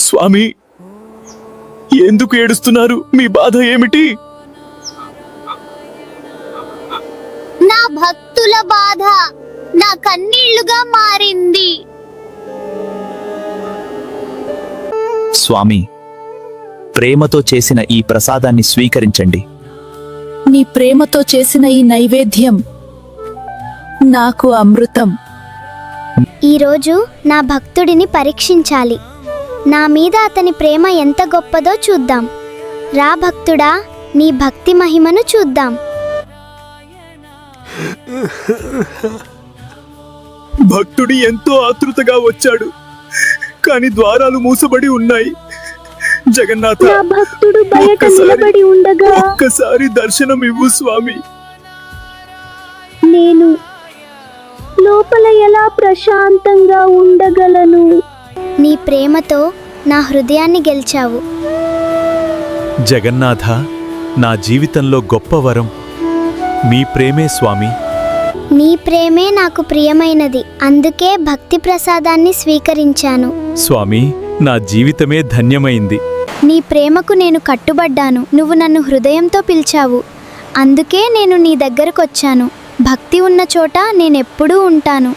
స్వామి, ఎందుకు ఏడుస్తున్నారు? మీ బాధ ఏమిటి? నా భక్తుల బాధ నా కన్నీళ్లుగా మారింది. స్వామి, ప్రేమతో చేసిన ఈ ప్రసాదాన్ని స్వీకరించండి. నీ ప్రేమతో చేసిన ఈ నైవేద్యం నాకు అమృతం. ఈరోజు నా భక్తుడిని పరీక్షించాలి. నా మీద అతని ప్రేమ ఎంత గొప్పదో చూద్దాం. రా భక్తుడా, నీ భక్తి మహిమను చూద్దాం. భక్తుడి ఎంతో ఆతృతగా వచ్చాడు, కానీ ద్వారాలు మూసబడి ఉన్నాయి. జగన్నాథ, నా భక్తుడు బయట నిలబడి ఉండగా ఒక్కసారి దర్శనం ఇవ్వు స్వామి. నేను లోపల ఎలా ప్రశాంతంగా ఉండగలను? నీ ప్రేమతో నా హృదయాన్ని గెలిచావు. జగన్నాథ, నా జీవితంలో గొప్ప వరం మీ ప్రేమే స్వామి. నీ ప్రేమే నాకు ప్రియమైనది, అందుకే భక్తి ప్రసాదాన్ని స్వీకరించాను. స్వామి, నా జీవితమే ధన్యమైంది. నీ ప్రేమకు నేను కట్టుబడ్డాను. నువ్వు నన్ను హృదయంతో పిలిచావు, అందుకే నేను నీ దగ్గరకొచ్చాను. భక్తి ఉన్న చోట నేనెప్పుడూ ఉంటాను.